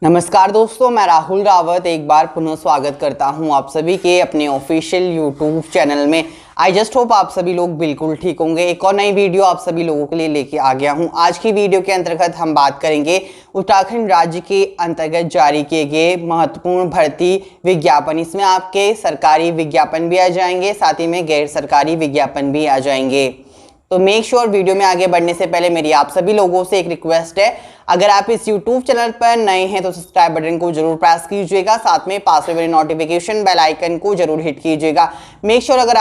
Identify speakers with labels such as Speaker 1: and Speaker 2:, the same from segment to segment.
Speaker 1: नमस्कार दोस्तों, मैं राहुल रावत एक बार पुनः स्वागत करता हूं आप सभी के अपने ऑफिशियल यूट्यूब चैनल में। आई जस्ट होप आप सभी लोग बिल्कुल ठीक होंगे। एक और नई वीडियो आप सभी लोगों के लिए लेके आ गया हूं। आज की वीडियो के अंतर्गत हम बात करेंगे उत्तराखंड राज्य के अंतर्गत जारी किए गए महत्वपूर्ण भर्ती विज्ञापन। इसमें आपके सरकारी विज्ञापन भी आ जाएंगे, साथ ही में गैर सरकारी विज्ञापन भी आ जाएंगे। तो मेक श्योर वीडियो में आगे बढ़ने से पहले मेरी आप सभी लोगों से एक रिक्वेस्ट है, अगर आप इस YouTube चैनल पर नए हैं तो सब्सक्राइब बटन को जरूर प्रेस कीजिएगा, साथ में पास में बने नोटिफिकेशन बेल आइकन को जरूर हिट कीजिएगा। मेक श्योर अगर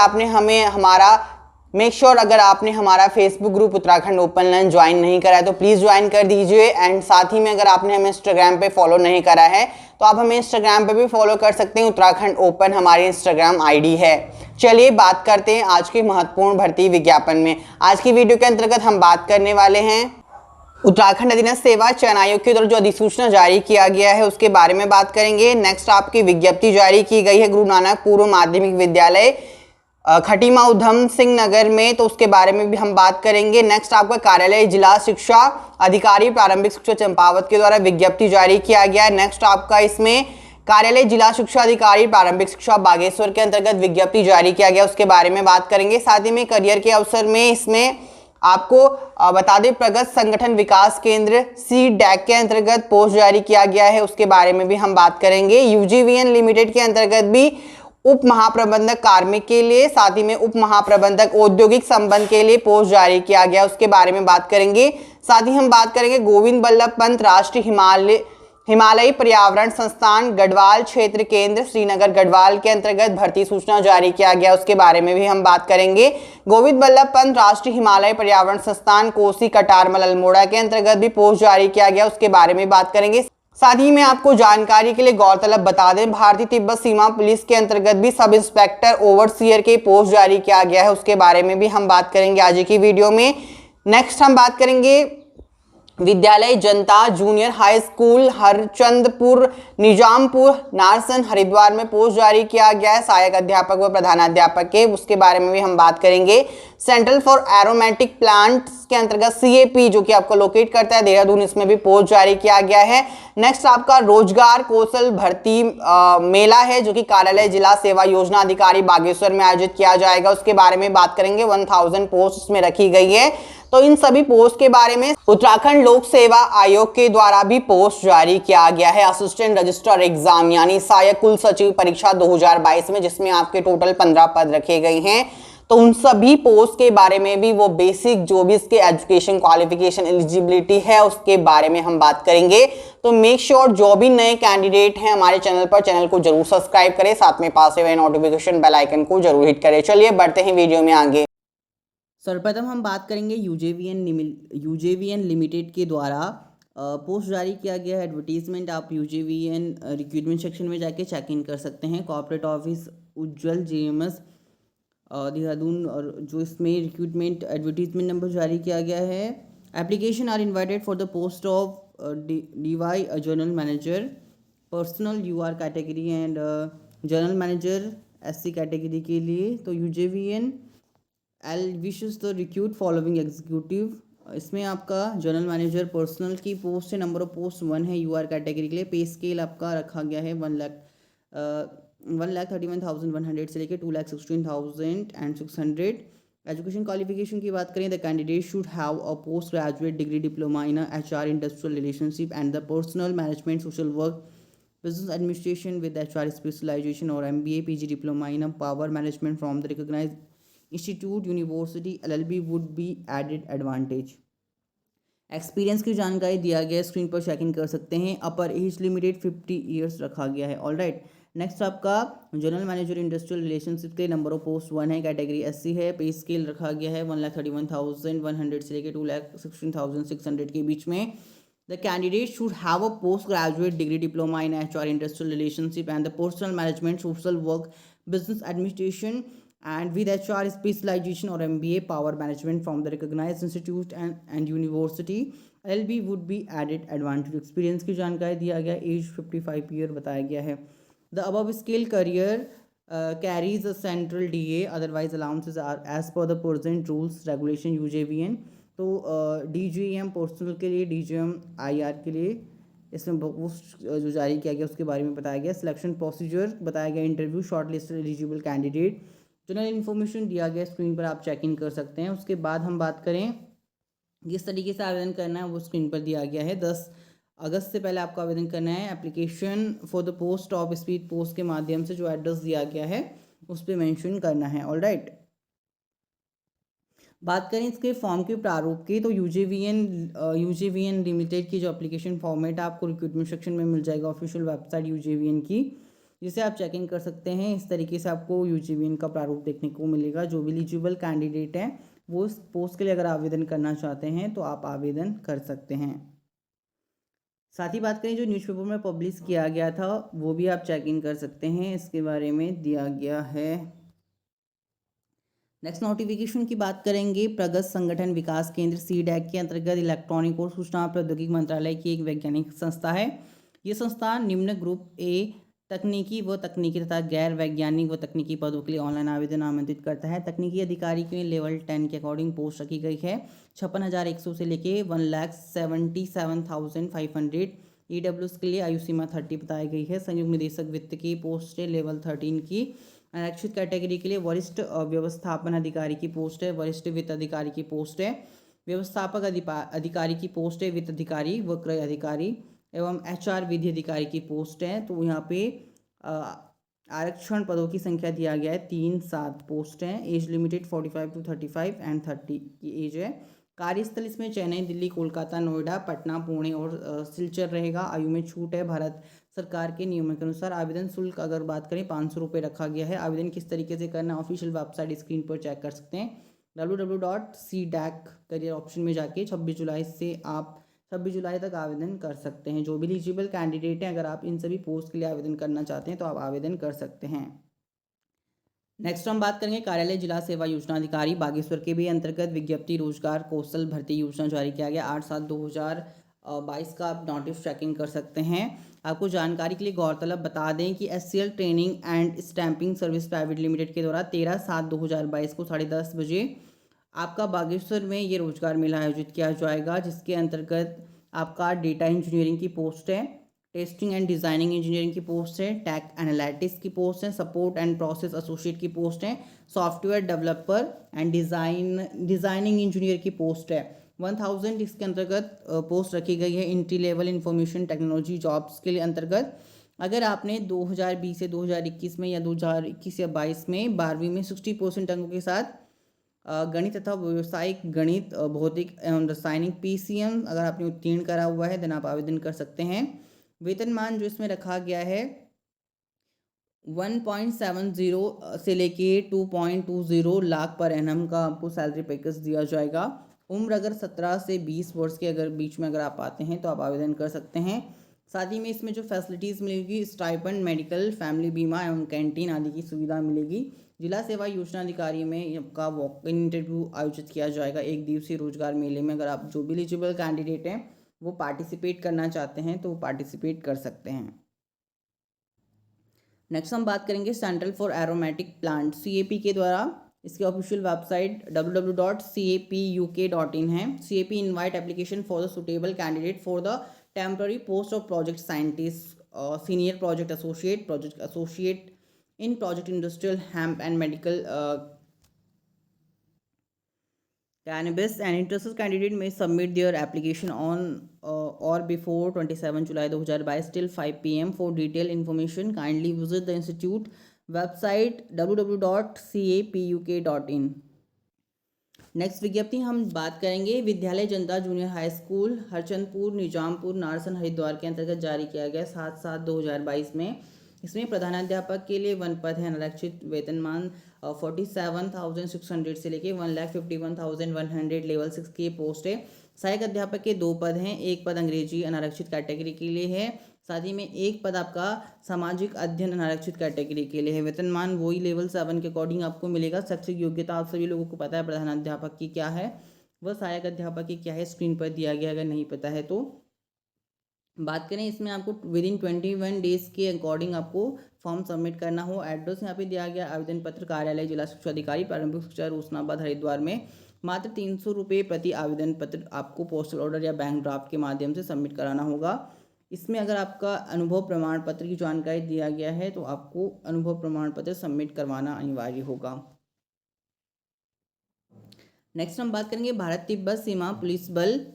Speaker 1: आपने हमारा Facebook group Uttarakhand open learn join नहीं करा है तो प्लीज ज्वाइन कर दीजिए। एंड साथ ही में अगर आपने हमें इंस्टाग्राम पे फॉलो नहीं करा है तो आप हमें इंस्टाग्राम पे भी फॉलो कर सकते हैं। उत्तराखंड ओपन हमारी इंस्टाग्राम आईडी है। चलिए बात करते हैं आज के महत्वपूर्ण भर्ती विज्ञापन में। आज की वीडियो के अंतर्गत हम बात करने वाले हैं उत्तराखंड अधीनस्थ सेवा चयन आयोग की तरफ जो अधिसूचना जारी किया गया है उसके बारे में बात करेंगे। नेक्स्ट आपकी विज्ञप्ति जारी की गई है गुरु नानक पूर्व माध्यमिक विद्यालय खटीमा उधम सिंह नगर में, तो उसके बारे में भी हम बात करेंगे। नेक्स्ट आपका कार्यालय जिला शिक्षा अधिकारी प्रारंभिक शिक्षा चंपावत के द्वारा विज्ञप्ति जारी किया गया है। नेक्स्ट आपका इसमें कार्यालय जिला शिक्षा अधिकारी प्रारंभिक शिक्षा बागेश्वर के अंतर्गत विज्ञप्ति जारी किया गया, उसके बारे में बात करेंगे। साथ ही में करियर के अवसर में इसमें आपको बता दें प्रगत संगठन विकास केंद्र सी डैक के अंतर्गत पोस्ट जारी किया गया है, उसके बारे में भी हम बात करेंगे। यूजीवीएन लिमिटेड के अंतर्गत भी उप महाप्रबंधक कार्मिक के लिए, साथ ही में उप महाप्रबंधक औद्योगिक संबंध के लिए पोस्ट जारी किया गया, उसके बारे में बात करेंगे। साथ ही हम बात करेंगे गोविंद बल्लभ पंत राष्ट्रीय हिमालयी पर्यावरण संस्थान गढ़वाल क्षेत्र केंद्र श्रीनगर गढ़वाल के अंतर्गत भर्ती सूचना जारी किया गया, उसके बारे में भी हम बात करेंगे। गोविंद बल्लभ पंत राष्ट्रीय हिमालय पर्यावरण संस्थान कोसी कटारमल अल्मोड़ा के अंतर्गत भी पोस्ट जारी किया गया, उसके बारे में बात करेंगे। साथ ही में आपको जानकारी के लिए गौरतलब बता दें भारतीय तिब्बत सीमा पुलिस के अंतर्गत भी सब इंस्पेक्टर ओवरसियर के पोस्ट जारी किया गया है, उसके बारे में भी हम बात करेंगे आज की वीडियो में। नेक्स्ट हम बात करेंगे विद्यालय जनता junior high school Harchandpur Nizampur Narsan Haridwar में पोस्ट जारी किया गया है सहायक अध्यापक व प्रधानाध्यापक के, उसके बारे में भी हम बात करेंगे। सेंट्रल फॉर एरोमेटिक प्लांट्स के अंतर्गत सीएपी जो कि आपको लोकेट करता है देहरादून, इसमें भी पोस्ट जारी किया गया है। नेक्स्ट आपका रोजगार कौशल भर्ती मेला है जो कि कार्यालय जिला सेवा योजना अधिकारी बागेश्वर में आयोजित किया जाएगा, उसके बारे में बात करेंगे। 1000 पोस्ट इसमें रखी गई है, तो इन सभी पोस्ट के बारे में उत्तराखंड लोक सेवा आयोग के द्वारा भी पोस्ट जारी किया गया है असिस्टेंट रजिस्ट्रार एग्जाम यानी सहायक कुल सचिव परीक्षा 2022 में, जिसमें आपके टोटल 15 पद रखे गए हैं। तो उन सभी पोस्ट के बारे में भी वो बेसिक जो भी इसके एजुकेशन क्वालिफिकेशन एलिजिबिलिटी है उसके बारे में हम बात करेंगे। तो मेक श्योर जो भी नए कैंडिडेट हैं हमारे चैनल पर चैनल को जरूर सब्सक्राइब करें, साथ में पास में नोटिफिकेशन बेल आइकन को जरूर हिट करें। चलिए बढ़ते हैं वीडियो में आगे।
Speaker 2: सर्वप्रथम हम बात करेंगे यूजेवीएन लिमिटेड के द्वारा पोस्ट जारी किया गया है एडवर्टीजमेंट। आप यूजेवीएन रिक्रूटमेंट सेक्शन में जाके चेक इन कर सकते हैं। कॉर्पोरेट ऑफिस उज्जवल जेएमएस देहरादून, और जो इसमें रिक्रूटमेंट एडवर्टीजमेंट नंबर जारी किया गया है। Application are invited for the post of DY general manager personnel UR category and general manager SC category के लिए। तो UJVN L wishes the recruit following executive, इसमें आपका जनरल मैनेजर पर्सनल की पोस्ट है, नंबर ऑफ पोस्ट 1 है यूआर category के लिए। पे स्केल आपका रखा गया है 1,31,100 से लेकर 2,16,600। एजुकेशन क्वालिफिकेशन की बात करें, the candidate should have a post graduate degree diploma in HR industrial relationship and the personnel management social work business administration with HR specialisation और MBA PG diploma in power management from the recognised institute university LLB would be added advantage. Experience की जानकारी दिया गया है, screen पर check in कर सकते हैं। अपर एज लिमिटेड 50 ईयर्स रखा गया है। ऑल राइट, नेक्स्ट आपका जनरल मैनेजर इंडस्ट्रियल रिलेशनशिप के नंबर ऑफ पोस्ट 1 है, कैटेगरी एससी है। पे स्केल रखा गया है 1,31,100 से लेकर 2,16,600 के बीच में। The candidate should have a post graduate degree diploma in HR industrial relationship and the personnel management social work business administration and with HR specialization or MBA power management from the recognized institute and university। LB would be added advantage। Experience की जानकारी दिया गया, as 55 year बताया गया है। The above scale career carries a central DA, otherwise allowances are as per the present rules regulation UJVN. तो DGM personal के लिए, DGM IR के लिए इसमें पोस्ट जो जारी किया गया उसके बारे में बताया गया। सिलेक्शन प्रोसीजर बताया गया, interview, short list eligible candidate, general information दिया गया, स्क्रीन पर आप चेक इन कर सकते हैं। उसके बाद हम बात करें किस तरीके से आवेदन करना है, वो स्क्रीन पर दिया गया है। 10 अगस्त से पहले आपको आवेदन करना है। Application for the post of speed post के माध्यम से जो एड्रेस दिया गया है उस पर मेंशन करना है। ऑलराइट, बात करें इसके फॉर्म के प्रारूप की, तो यूजेवीएन लिमिटेड की जो एप्लीकेशन फॉर्मेट है आपको रिक्रूटमेंट सेक्शन में मिल जाएगा, ऑफिशियल वेबसाइट यूजेवीएन की, जिसे आप चेकिंग कर सकते हैं। इस तरीके से आपको यूजेवीएन का प्रारूप देखने को मिलेगा। जो भी एलिजिबल कैंडिडेट हैं वो इस पोस्ट के लिए अगर आवेदन करना चाहते हैं तो आप आवेदन कर सकते हैं। साथ ही बात करें जो न्यूज़पेपर में पब्लिश किया गया था वो भी आप चेक इन कर सकते हैं, इसके बारे में दिया गया है। नेक्स्ट नोटिफिकेशन की बात करेंगे। प्रगत संगठन विकास केंद्र सीडैक के अंतर्गत इलेक्ट्रॉनिक और सूचना प्रौद्योगिकी मंत्रालय की एक वैज्ञानिक संस्था है। ये संस्था निम्न ग्रुप ए तकनीकी व तकनीकी तथा गैर वैज्ञानिक व तकनीकी पदों के लिए ऑनलाइन आवेदन आमंत्रित करता है। तकनीकी अधिकारी के लिए लेवल 10 के अकॉर्डिंग पोस्ट रखी गई है। 56,100 से लेके 1,77,500। EWS के लिए आयु सीमा 30 बताई गई है। संयुक्त निदेशक वित्त की पोस्ट है लेवल 13 की। आरक्षित कैटेगरी के लिए वरिष्ठ व्यवस्थापन अधिकारी की पोस्ट है, वरिष्ठ वित्त अधिकारी की पोस्ट है, व्यवस्थापक अधिकारी की पोस्ट है, वित्त अधिकारी व क्रय अधिकारी एवं HR विधि अधिकारी की पोस्ट है। तो यहाँ पे आरक्षण पदों की संख्या दिया गया है 3-7 पोस्ट हैं। एज लिमिटेड 45 to 35 एंड 30 की एज है। कार्यस्थल इसमें चेन्नई, दिल्ली, कोलकाता, नोएडा, पटना, पुणे और सिलचर रहेगा। आयु में छूट है भारत सरकार के नियमों के अनुसार। आवेदन शुल्क अगर बात करें 500 रुपये रखा गया है। आवेदन किस तरीके से करना है ऑफिशियल वेबसाइट स्क्रीन पर चेक कर सकते हैं। www.cdac करियर ऑप्शन में जाके 26 जुलाई तक आवेदन कर सकते हैं। जो भी एलिजिबल कैंडिडेट हैं अगर आप इन सभी पोस्ट के लिए आवेदन करना चाहते हैं तो आप आवेदन कर सकते हैं। नेक्स्ट हम बात करेंगे कार्यालय जिला सेवा योजना अधिकारी बागेश्वर के भी अंतर्गत विज्ञप्ति रोजगार कौशल भर्ती योजना जारी किया गया। 8/7/2022 का आप नोटिस चेकिंग कर सकते हैं। आपको जानकारी के लिए गौरतलब बता दें कि SCL training and stamping service private limited के द्वारा 13/7/2022 को 10:30 बजे आपका बागेश्वर में ये रोजगार मेला आयोजित किया जाएगा, जिसके अंतर्गत आपका डेटा इंजीनियरिंग की पोस्ट है, टेस्टिंग एंड डिज़ाइनिंग इंजीनियरिंग की पोस्ट है, टैक एनालिटिक्स की पोस्ट है, सपोर्ट एंड प्रोसेस एसोसिएट की पोस्ट है, software developer and designing engineer की पोस्ट है। 1000 इसके अंतर्गत पोस्ट रखी गई है। Entry level information technology jobs के लिए अंतर्गत अगर आपने 2020 से 2021 में या 2021 या 22 में 12वीं में 60% अंकों के साथ गणित तथा व्यावसायिक गणित, भौतिक एवं रासायनिक PCM अगर आपने उत्तीर्ण करा हुआ है देन आप आवेदन कर सकते हैं। वेतनमान जो इसमें रखा गया है 1.70 से लेके 2.20 लाख पर एनम का आपको सैलरी पैकेज दिया जाएगा। उम्र अगर 17 से 20 वर्ष के अगर बीच में अगर आप आते हैं तो आप आवेदन कर सकते हैं। साथ ही में इसमें जो फैसिलिटीज़ मिलेगी स्टाइपेंड, मेडिकल, फैमिली बीमा एवं कैंटीन आदि की सुविधा मिलेगी। जिला सेवा योजना अधिकारी में आपका वॉक इन इंटरव्यू आयोजित किया जाएगा। 1 दिवसीय रोजगार मेले में अगर आप जो भी एलिजिबल कैंडिडेट हैं वो पार्टिसिपेट करना चाहते हैं तो वो पार्टिसिपेट कर सकते हैं। नेक्स्ट हम बात करेंगे central for aromatic plant CAP के द्वारा इसकी ऑफिशियल वेबसाइट www.capuk.in है। CAP invite application for the suitable candidate for the temporary post of project scientist, senior project associate in project industrial hemp and medical cannabis, and interested candidate may submit their application on or before 27 July 2022 till 5 PM. For detailed information kindly visit the institute website www.capuk.in। Next विज्ञप्ति हम बात करेंगे विद्यालय जनता junior high school Harchandpur, Nizampur, Narsan, Haridwar के अंतर्गत जारी किया गया 7/7/2022 में। इसमें प्रधानाध्यापक के लिए 1 पद है। अनारक्षित वेतनमान 47,600 से लेके 1,51,100 लेवल 6 की पोस्ट है। सहायक अध्यापक के 2 पद हैं। 1 पद अंग्रेजी अनारक्षित कैटेगरी के लिए है। साथ ही में 1 पद आपका सामाजिक अध्ययन अनारक्षित कैटेगरी के लिए है। वेतनमान वही लेवल 7 के अकॉर्डिंग आपको मिलेगा। शैक्षिक योग्यता आप सभी लोगों को पता है प्रधानाध्यापक की क्या है, वह सहायक अध्यापक की क्या है, स्क्रीन पर दिया गया। अगर नहीं पता है तो बात करें इसमें आपको विदिन 21 डेज के अकॉर्डिंग आपको फॉर्म सबमिट करना हो। एड्रेस यहाँ पे दिया गया आवेदन पत्र कार्यालय जिला शिक्षा अधिकारी प्रारंभिक शिक्षा रोशनाबाद हरिद्वार में। मात्र 300 रुपये प्रति आवेदन पत्र आपको पोस्टल ऑर्डर या बैंक ड्राफ्ट के माध्यम से सबमिट कराना होगा। इसमें अगर आपका अनुभव प्रमाण पत्र की जानकारी दिया गया है तो आपको अनुभव प्रमाण पत्र सबमिट करवाना अनिवार्य होगा। नेक्स्ट हम बात करेंगे भारत तिब्बत सीमा पुलिस बल।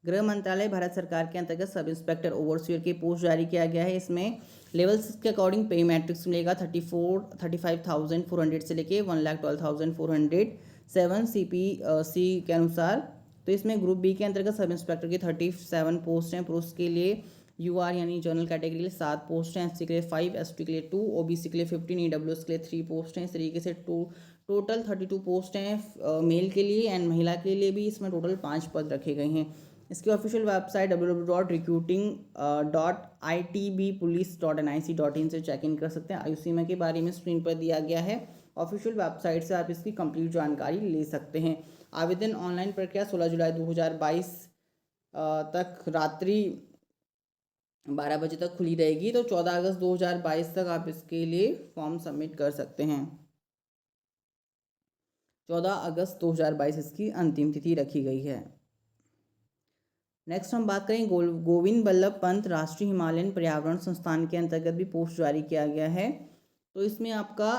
Speaker 2: गृह मंत्रालय भारत सरकार के अंतर्गत सब इंस्पेक्टर ओवरसियर की पोस्ट जारी किया गया है। इसमें लेवल 6 के अकॉर्डिंग पे मैट्रिक्स मिलेगा 35,400 से लेके 1,12,400 CPC के अनुसार। तो इसमें ग्रुप बी के अंतर्गत सब इंस्पेक्टर की 37 पोस्ट हैं। पुरुष के लिए UR यानी जनरल कैटेगरी के लिए 7 पोस्ट हैं, SC के लिए 5, ST के लिए 2, OBC के लिए 15, EWS के लिए 3 पोस्ट हैं। इस तरीके से टोटल 32 पोस्ट हैं मेल के लिए, एंड महिला के लिए भी इसमें टोटल 5 पद रखे गए हैं। इसकी ऑफिशियल वेबसाइट www.recruiting.itbpolice.nic.in से चेक इन कर सकते हैं। आयु सीमा के बारे में स्क्रीन पर दिया गया है, ऑफिशियल वेबसाइट से आप इसकी कंप्लीट जानकारी ले सकते हैं। आवेदन ऑनलाइन प्रक्रिया 16 जुलाई 2022 तक रात्रि 12 बजे तक खुली रहेगी। तो 14 अगस्त 2022 तक आप इसके लिए फॉर्म सबमिट कर सकते हैं। 14 अगस्त 2022 इसकी अंतिम तिथि रखी गई है। नेक्स्ट हम बात करें गोविंद बल्लभ पंत राष्ट्रीय हिमालयन पर्यावरण संस्थान के अंतर्गत भी पोस्ट जारी किया गया है। तो इसमें आपका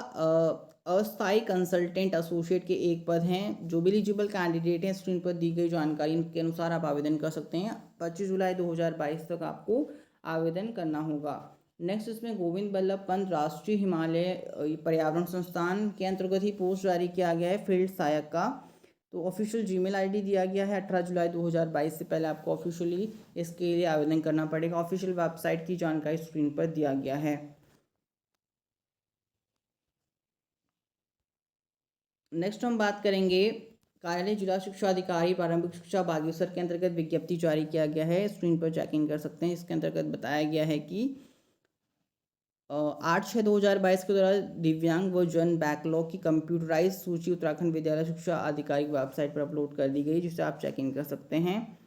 Speaker 2: अस्थायी कंसल्टेंट एसोसिएट के एक पद हैं। जो भी एलिजिबल कैंडिडेट हैं स्क्रीन पर दी गई जानकारी के अनुसार आप आवेदन कर सकते हैं। 25 जुलाई 2022 तक आपको आवेदन करना होगा। नेक्स्ट इसमें गोविंद बल्लभ पंत राष्ट्रीय हिमालय पर्यावरण संस्थान के अंतर्गत ही पोस्ट जारी किया गया है फील्ड सहायक का। तो ऑफिशियल जीमेल आईडी दिया गया है। 18 जुलाई 2022 से पहले आपको ऑफिशियली इसके लिए आवेदन करना पड़ेगा। ऑफिशियल वेबसाइट की जानकारी स्क्रीन पर दिया गया है। नेक्स्ट हम बात करेंगे कार्यालय जिला शिक्षा अधिकारी प्रारंभिक शिक्षा बागेश्वर के अंतर्गत विज्ञप्ति जारी किया गया है। स्क्रीन पर चेकिंग कर सकते हैं। इसके अंतर्गत बताया गया है कि 8/6/2022 के दौरान दिव्यांग व जन बैकलॉग की कंप्यूटराइज सूची उत्तराखंड विद्यालय शिक्षा आधिकारिक वेबसाइट पर अपलोड कर दी गई, जिसे आप चेक इन कर सकते हैं।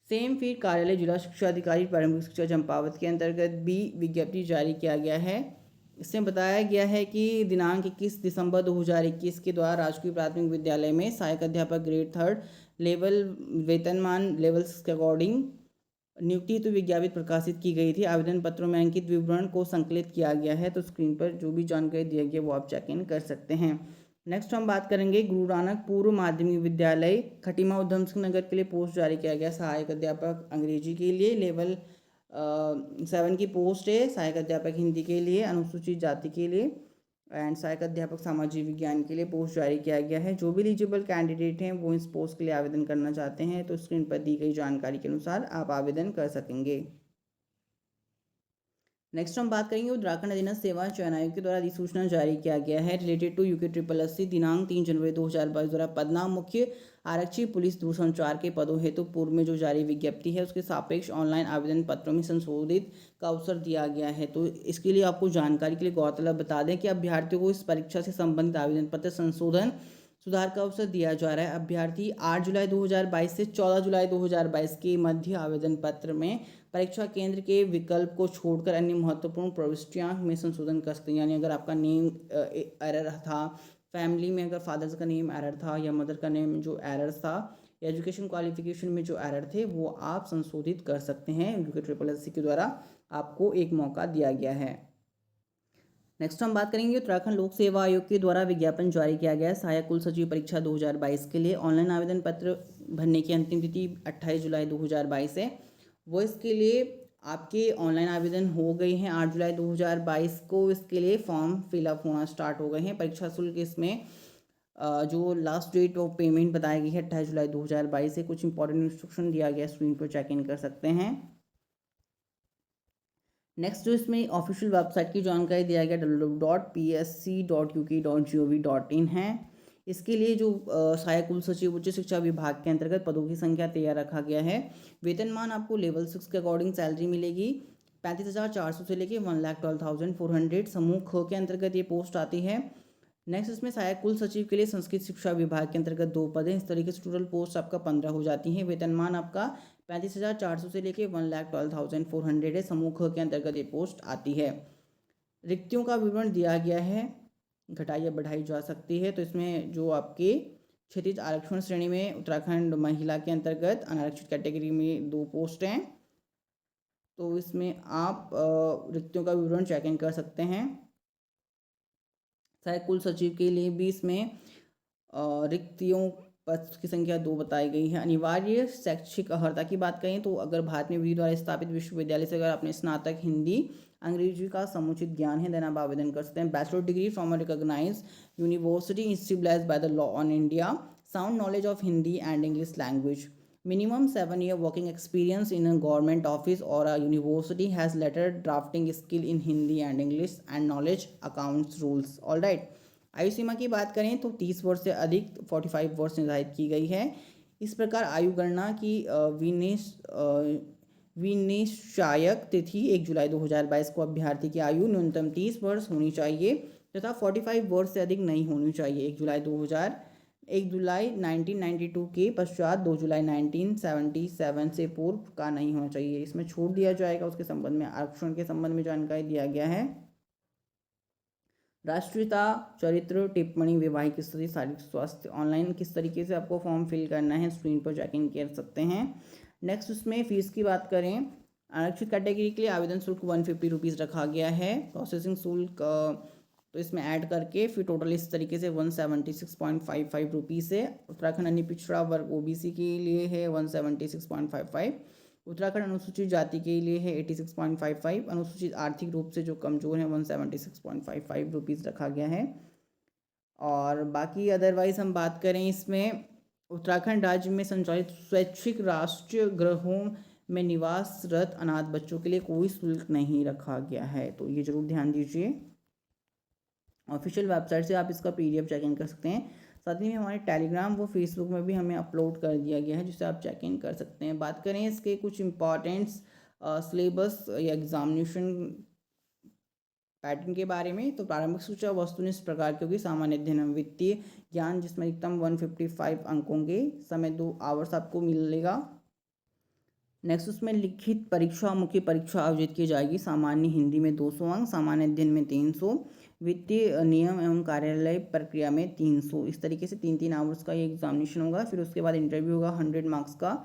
Speaker 2: सेम फिर कार्यालय जिला शिक्षा अधिकारी प्रारंभिक शिक्षा चंपावत के अंतर्गत भी विज्ञप्ति जारी किया गया है। इसमें बताया गया है कि दिनांक 21 दिसंबर 2021 के द्वारा राजकीय प्राथमिक विद्यालय में सहायक अध्यापक ग्रेड 3 लेवल वेतनमान लेवल 6 के अकॉर्डिंग नियुक्ति हेतु विज्ञप्ति प्रकाशित की गई थी। आवेदन पत्रों में अंकित विवरण को संकलित किया गया है। तो स्क्रीन पर जो भी जानकारी दी गई है वो आप चेक इन कर सकते हैं। नेक्स्ट हम बात करेंगे गुरु नानक पूर्व माध्यमिक विद्यालय खटीमा उधम सिंह नगर के लिए पोस्ट जारी किया गया। सहायक अध्यापक अंग्रेजी के लिए लेवल 7 की पोस्ट है। सहायक अध्यापक हिंदी के लिए अनुसूचित जाति के लिए एंड सहायक अध्यापक सामाजिक विज्ञान के लिए पोस्ट जारी किया गया है। जो भी एलिजिबल कैंडिडेट हैं वो इस पोस्ट के लिए आवेदन करना चाहते हैं तो स्क्रीन पर दी गई जानकारी के अनुसार आप आवेदन कर सकेंगे। नेक्स्ट हम बात करेंगे उत्तराखंड अधीनस्थ सेवा चयन आयोग के द्वारा अधिसूचना जारी किया गया है रिलेटेड टू UKSSC दिनांक 3 जनवरी 2022 द्वारा पदनाम मुख्य आरक्षी पुलिस दूरसंचार के पदों हेतु पूर्व में जो जारी विज्ञप्ति है उसके सापेक्ष ऑनलाइन आवेदन पत्रों में संशोधित का अवसर दिया गया है। तो इसके लिए आपको जानकारी के लिए गौरतलब बता दें कि अभ्यर्थियों को इस परीक्षा से संबंधित आवेदन पत्र संशोधन सुधार का अवसर दिया जा रहा है। अभ्यर्थी 8 जुलाई 2022 से 14 जुलाई 2022 के मध्य आवेदन पत्र में परीक्षा केंद्र के विकल्प को छोड़कर अन्य महत्वपूर्ण प्रविष्टियां में संशोधन कर सकते हैं। यानी अगर आपका नेम एरर था, फैमिली में अगर फादर्स का नेम एरर था या मदर का नेम जो एरर था, एजुकेशन क्वालिफिकेशन में जो एरर थे वो आप संशोधित कर सकते हैं। UKSSC के द्वारा आपको एक मौका दिया गया है। नेक्स्ट हम बात करेंगे उत्तराखंड लोक सेवा आयोग के द्वारा विज्ञापन जारी किया गया है। सहायक कुल सचिव परीक्षा 2022 के लिए ऑनलाइन आवेदन पत्र भरने की अंतिम तिथि 28 जुलाई 2022 है। वो इसके लिए आपके ऑनलाइन आवेदन हो गए हैं 8 जुलाई 2022 को। इसके लिए फॉर्म फिलअप होना स्टार्ट हो गए हैं। परीक्षा शुल्क इसमें जो लास्ट डेट ऑफ पेमेंट बताई गई है 28 जुलाई 2022 से। कुछ इंपॉर्टेंट इंस्ट्रक्शन दिया गया, स्क्रीन पर चेक इन कर सकते हैं। नेक्स्ट जो इसमें ऑफिशियल वेबसाइट की जानकारी दिया गया www.psc.uk.gov.in है। इसके लिए जो सहायक कुल सचिव उच्च शिक्षा विभाग के अंतर्गत पदों की संख्या तैयार रखा गया है। वेतनमान आपको लेवल 6 के अकॉर्डिंग सैलरी मिलेगी 35,400 से लेके 1,12,400। समूह ख के अंतर्गत ये पोस्ट आती है। नेक्स्ट इसमें सहायक कुल सचिव के लिए संस्कृत शिक्षा विभाग के अंतर्गत 2 पद हैं। इस तरीके से टोटल पोस्ट आपका 15 हो जाती हैं। वेतनमान आपका 35,400 से लेके 1,12,400 है। समूह ख के अंतर्गत ये पोस्ट आती है। रिक्तियों का विवरण दिया गया है, घटाई या बढ़ाई जा सकती है। तो इसमें जो आपके क्षैतिज आरक्षण श्रेणी में उत्तराखंड महिला के अंतर्गत अनारक्षित कैटेगरी में 2 पोस्ट हैं। तो इसमें आप रिक्तियों का विवरण चेक इन कर सकते हैं। सहायक कुल सचिव के लिए भी इसमें रिक्तियों पद की संख्या 2 बताई गई है। अनिवार्य शैक्षिक अर्हता की बात करें तो अगर भारत में विधि द्वारा स्थापित विश्वविद्यालय से अगर आपने स्नातक हिंदी अंग्रेजी का समुचित ज्ञान है देन आप आवेदन कर सकते हैं। Bachelor degree from a recognised university institutionalised by the law on India, sound knowledge of Hindi and English language, minimum 7-year working experience in a government office or a university, has letter drafting skill in Hindi and English and knowledge accounts rules. all right, आयु सीमा की बात करें तो 30 वर्ष से अधिक 45 वर्ष निर्धारित की गई है। इस प्रकार आयु गणना की विनिश्चायक तिथि 1 जुलाई 2022 को अभ्यर्थी की आयु न्यूनतम 30 वर्ष होनी चाहिए तथा 45 वर्ष से अधिक नहीं होनी चाहिए। 1 जुलाई 1992 के पश्चात 2 जुलाई 1977 से पूर्व का नहीं होना चाहिए। इसमें छूट दिया जाएगा उसके संबंध में, आरक्षण के संबंध में जानकारी दिया गया है। राष्ट्रीयता, चरित्र, टिप्पणी, वैवाहिक स्थिति, शारीरिक स्वास्थ्य, ऑनलाइन किस तरीके से आपको फॉर्म फिल करना है स्क्रीन पर चेक इन कर सकते हैं। नेक्स्ट उसमें फीस की बात करें, आरक्षित कैटेगरी के लिए आवेदन शुल्क 150 रुपीज़ रखा गया है। प्रोसेसिंग शुल्क तो इसमें ऐड करके फिर टोटल इस तरीके से 176.55 रुपीज़ है। उत्तराखंड अन्य पिछड़ा वर्ग ओबीसी के लिए है 176.55, उत्तराखंड अनुसूचित जाति के लिए है 86.55, अनुसूचित आर्थिक रूप से जो कमज़ोर है 176.55 रुपीज़ रखा गया है। और बाकी अदरवाइज़ हम बात करें इसमें उत्तराखंड राज्य में संचालित स्वैच्छिक राष्ट्रीय गृहों में निवासरत अनाथ बच्चों के लिए कोई शुल्क नहीं रखा गया है, तो ये जरूर ध्यान दीजिए। ऑफिशियल वेबसाइट से आप इसका PDF चेक इन कर सकते हैं। साथ ही में हमारे टेलीग्राम व फेसबुक में भी हमें अपलोड कर दिया गया है जिसे आप चेक इन कर सकते हैं। बात करें इसके कुछ इम्पॉर्टेंट्स सिलेबस या एग्जामिनेशन पैटर्न के बारे में, तो प्रारंभिक सूचना वस्तुनिष्ठ प्रकार की होगी, सामान्य अध्ययन एवं वित्तीय ज्ञान जिसमें अधिकतम 155 अंक होंगे, समय 2 आवर्स आपको मिलेगा। नेक्स्ट उसमें लिखित परीक्षा, मुख्य परीक्षा आयोजित की जाएगी, सामान्य हिंदी में 200 अंक, सामान्य अध्ययन में 300, वित्तीय नियम एवं कार्यालय प्रक्रिया में 300। इस तरीके से 3-3 आवर्स का ये एग्जामिनेशन होगा। फिर उसके बाद इंटरव्यू होगा 100 मार्क्स का।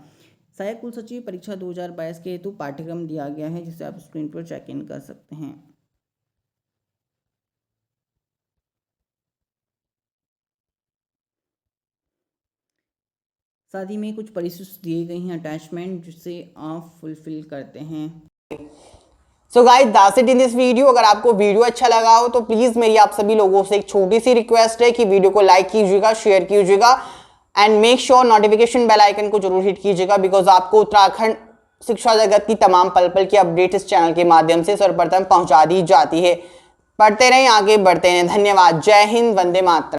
Speaker 2: सहायक कुल सचिव परीक्षा 2022 के हेतु पाठ्यक्रम दिया गया है जिसे आप स्क्रीन पर चेक इन कर सकते हैं। साथ ही में कुछ परिशिष्ट दिए गए हैं अटैचमेंट जिसे आप फुलफिल करते हैं।
Speaker 1: So guys that's it in this video. अगर आपको वीडियो अच्छा लगा हो तो प्लीज मेरी आप सभी लोगों से एक छोटी सी रिक्वेस्ट है कि वीडियो को लाइक कीजिएगा, शेयर कीजिएगा and make sure notification bell icon को जरूर हिट कीजिएगा बिकॉज आपको उत्तराखंड शिक्षा जगत की तमाम पल पल की अपडेट इस चैनल के माध्यम से सर्वप्रथम पहुंचा दी जाती है। पढ़ते रहें, आगे बढ़ते रहें। धन्यवाद। जय हिंद, वंदे मातरम।